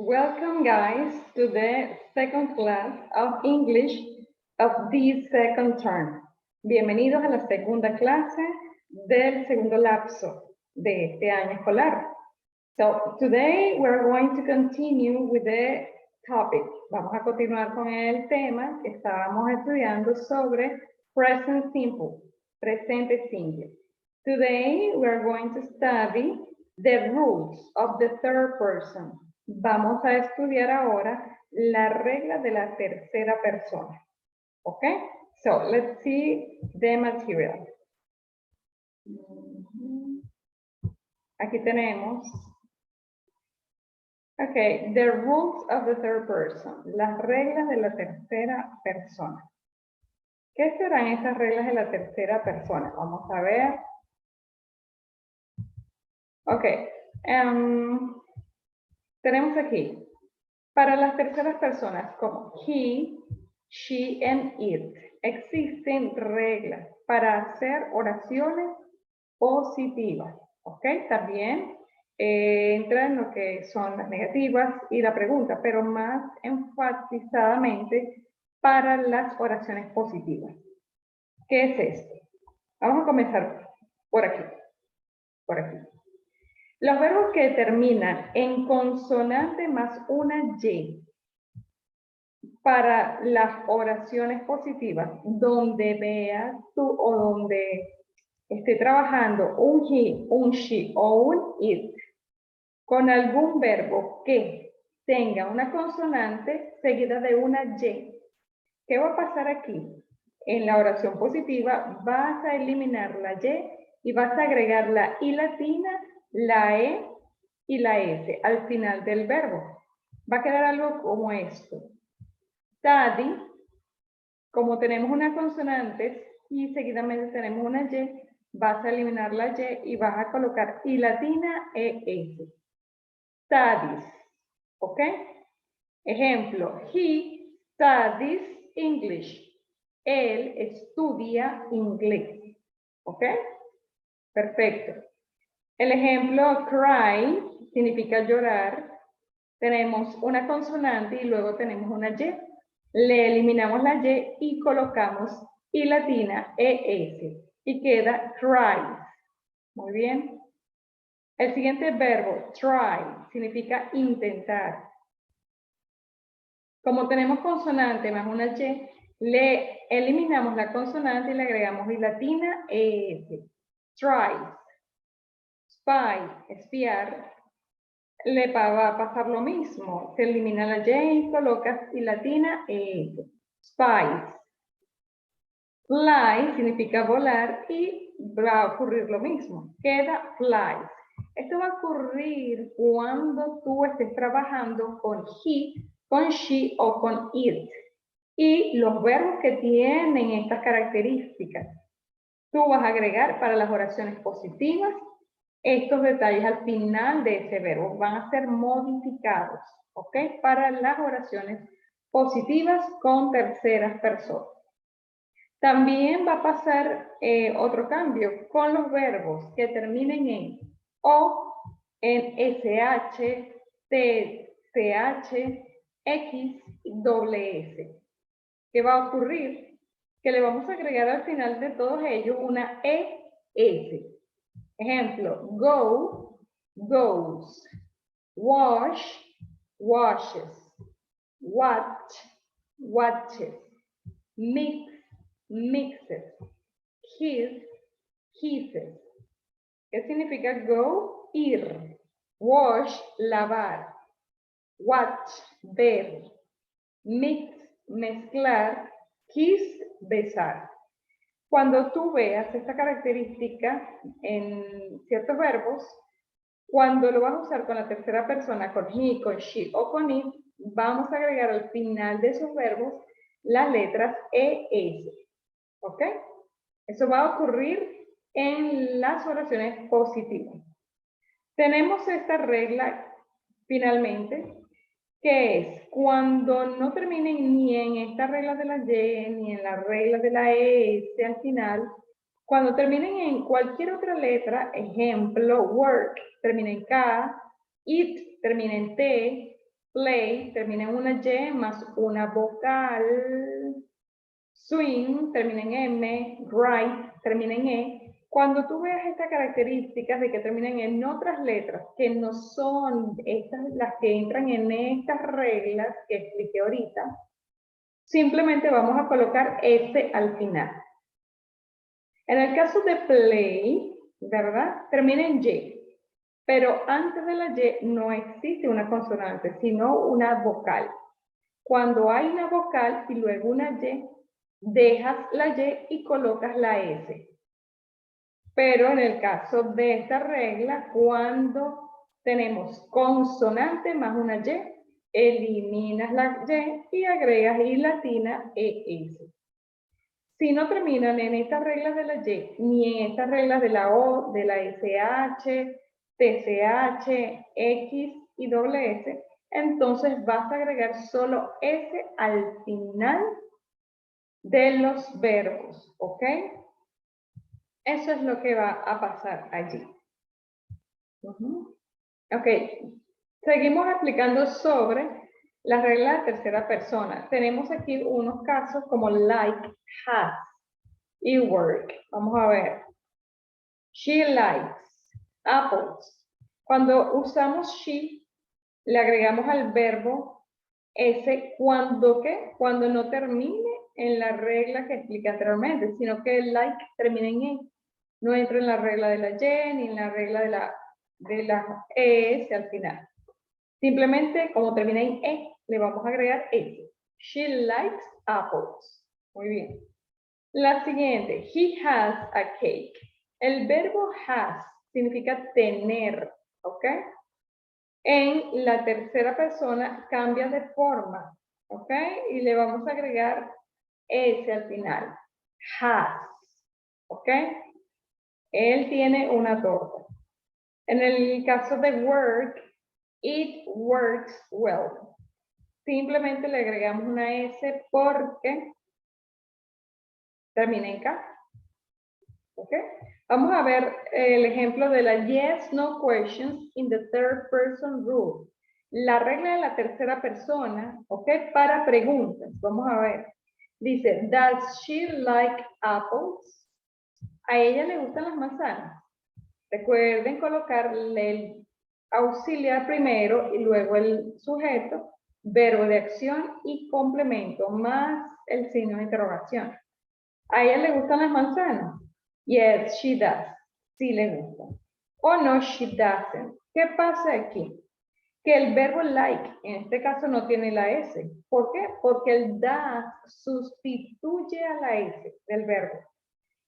Welcome guys to the second class of English of this second term. Bienvenidos a la segunda clase del segundo lapso de este año escolar. So today we're going to continue with the topic. Vamos a continuar con el tema que estábamos estudiando sobre present simple, presente simple. Today we're going to study the rules of the third person. Vamos a estudiar ahora la regla de la tercera persona. Okay? So let's see the material. Aquí tenemos. Okay, the rules of the third person. Las reglas de la tercera persona. ¿Qué serán esas reglas de la tercera persona? Vamos a ver. Okay. Tenemos aquí, para las terceras personas como he, she, and it, existen reglas para hacer oraciones positivas, ¿ok? También entra en lo que son las negativas y la pregunta, pero más enfatizadamente para las oraciones positivas. ¿Qué es esto? Vamos a comenzar por aquí, por aquí. Los verbos que terminan en consonante más una Y para las oraciones positivas, donde veas tú o donde esté trabajando un he, un she o un it, con algún verbo que tenga una consonante seguida de una Y, ¿qué va a pasar aquí? En la oración positiva vas a eliminar la Y y vas a agregar la I latina, la E y la S al final del verbo. Va a quedar algo como esto. Study, como tenemos una consonante y seguidamente tenemos una Y, vas a eliminar la Y y vas a colocar I latina, E, S. Studies, ¿ok? Ejemplo, he studies English. Él estudia inglés, ¿ok? Perfecto. El ejemplo cry significa llorar. Tenemos una consonante y luego tenemos una Y. Le eliminamos la Y y colocamos I latina, ES. Y queda cries. Muy bien. El siguiente verbo, try, significa intentar. Como tenemos consonante más una Y, le eliminamos la consonante y le agregamos I latina, ES. Tries. Spy, espiar, le va a pasar lo mismo. Se elimina la Y y colocas I latina, ES. Spies. Fly significa volar y va a ocurrir lo mismo. Queda flies. Esto va a ocurrir cuando tú estés trabajando con he, con she o con it. Y los verbos que tienen estas características, tú vas a agregar para las oraciones positivas estos detalles al final de ese verbo. Van a ser modificados, ¿ok? Para las oraciones positivas con terceras personas. También va a pasar otro cambio con los verbos que terminen en O, en SH, T, CH, X y doble S. ¿Qué va a ocurrir? Que le vamos a agregar al final de todos ellos una ES. Ejemplo, go, goes, wash, washes, watch, watches, mix, mixes, kiss, kisses. ¿Qué significa go? Ir. Wash, lavar. Watch, ver. Mix, mezclar. Kiss, besar. Cuando tú veas esta característica en ciertos verbos, cuando lo vas a usar con la tercera persona, con he, con she o con it, vamos a agregar al final de esos verbos las letras ES. ¿Ok? Eso va a ocurrir en las oraciones positivas. Tenemos esta regla, finalmente, que es cuando no terminen ni en esta regla de la Y, ni en la regla de la ES al final, cuando terminen en cualquier otra letra, ejemplo, work, termina en K, it, termina en T, Play termina en una Y más una vocal. Swing termina en M. Write termina en E. Cuando tú veas estas características de que terminan en otras letras que no son estas las que entran en estas reglas que expliqué ahorita, simplemente vamos a colocar S al final. En el caso de play, ¿verdad? Termina en Y. Pero antes de la Y no existe una consonante, sino una vocal. Cuando hay una vocal y luego una Y, dejas la Y y colocas la S. Pero en el caso de esta regla, cuando tenemos consonante más una Y, eliminas la Y y agregas I latina ES. Si no terminan en estas reglas de la Y, ni en estas reglas de la O, de la SH, TCH, X y doble S, entonces vas a agregar solo S al final de los verbos, ¿ok? Eso es lo que va a pasar allí. Ok, seguimos explicando sobre las reglas de tercera persona. Tenemos aquí unos casos como like, has y work. Vamos a ver. She likes apples. Cuando usamos she, le agregamos al verbo ese cuando ¿qué? Cuando no termine en la regla que expliqué anteriormente, sino que el like termina en E. No entra en la regla de la Y ni en la regla de la ES al final. Simplemente, como termina en E, le vamos a agregar S. She likes apples. Muy bien. La siguiente, he has a cake. El verbo has significa tener, ¿ok? En la tercera persona cambia de forma, ¿ok? Y le vamos a agregar S al final. Has, ¿ok? Él tiene una torta. En el caso de work, it works well. Simplemente le agregamos una S porque termina en K. ¿Ok? Vamos a ver el ejemplo de la yes, no questions in the third person rule. La regla de la tercera persona, ¿ok? Para preguntas. Vamos a ver. Dice, does she like apples? ¿A ella le gustan las manzanas? Recuerden colocarle el auxiliar primero y luego el sujeto, verbo de acción y complemento, más el signo de interrogación. ¿A ella le gustan las manzanas? Yes, she does. Sí le gustan. O no, she doesn't. ¿Qué pasa aquí? Que el verbo like, en este caso, no tiene la S. ¿Por qué? Porque el does sustituye a la S del verbo.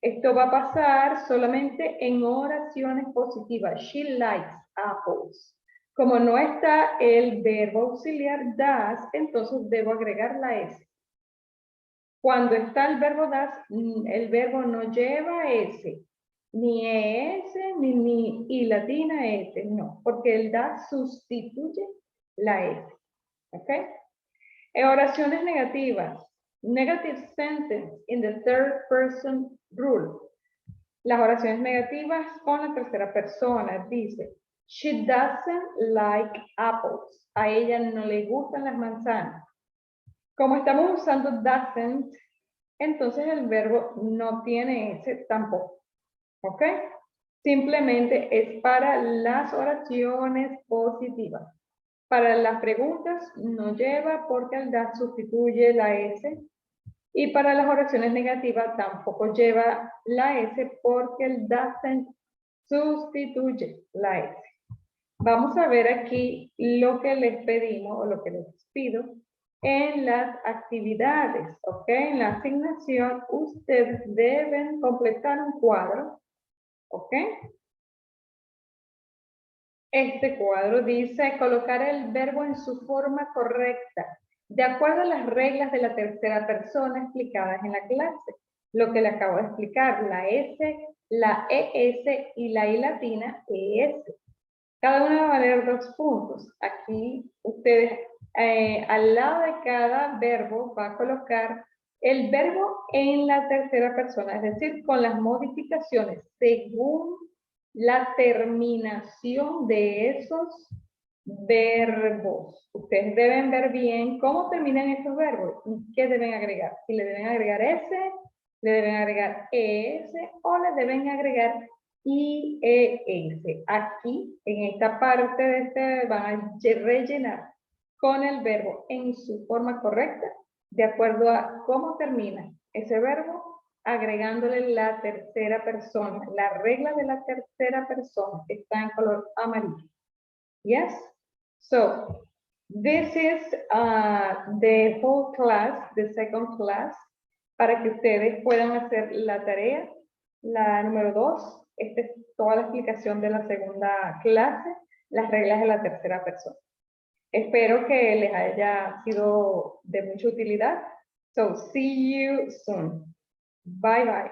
Esto va a pasar solamente en oraciones positivas. She likes apples. Como no está el verbo auxiliar does, entonces debo agregar la S. Cuando está el verbo does, el verbo no lleva S. Ni ES, ni I latina S. No, porque el does sustituye la S. ¿Ok? En oraciones negativas. Negative sentence in the third person rule. Las oraciones negativas con la tercera persona. Dice, she doesn't like apples. A ella no le gustan las manzanas. Como estamos usando doesn't, entonces el verbo no tiene ese tampoco. ¿Ok? Simplemente es para las oraciones positivas. Para las preguntas no lleva porque el does sustituye la S. Y para las oraciones negativas tampoco lleva la S porque el doesn't sustituye la S. Vamos a ver aquí lo que les pedimos o lo que les pido en las actividades, ¿ok? En la asignación ustedes deben completar un cuadro, ¿ok? Este cuadro dice colocar el verbo en su forma correcta, de acuerdo a las reglas de la tercera persona explicadas en la clase. Lo que le acabo de explicar, la S, la ES y la I latina, ES. Cada una va a valer 2 puntos. Aquí ustedes al lado de cada verbo va a colocar el verbo en la tercera persona, es decir, con las modificaciones según la terminación de esos verbos. Ustedes deben ver bien cómo terminan estos verbos y qué deben agregar. Si le deben agregar S, le deben agregar ES o le deben agregar IES. Aquí, en esta parte de este, van a rellenar con el verbo en su forma correcta, de acuerdo a cómo termina ese verbo, agregándole la tercera persona. La regla de la tercera persona está en color amarillo. Yes? So, this is the whole class, the second class, para que ustedes puedan hacer la tarea, la número 2. Esta es toda la explicación de la segunda clase, las reglas de la tercera persona. Espero que les haya sido de mucha utilidad. So, see you soon. Bye, bye.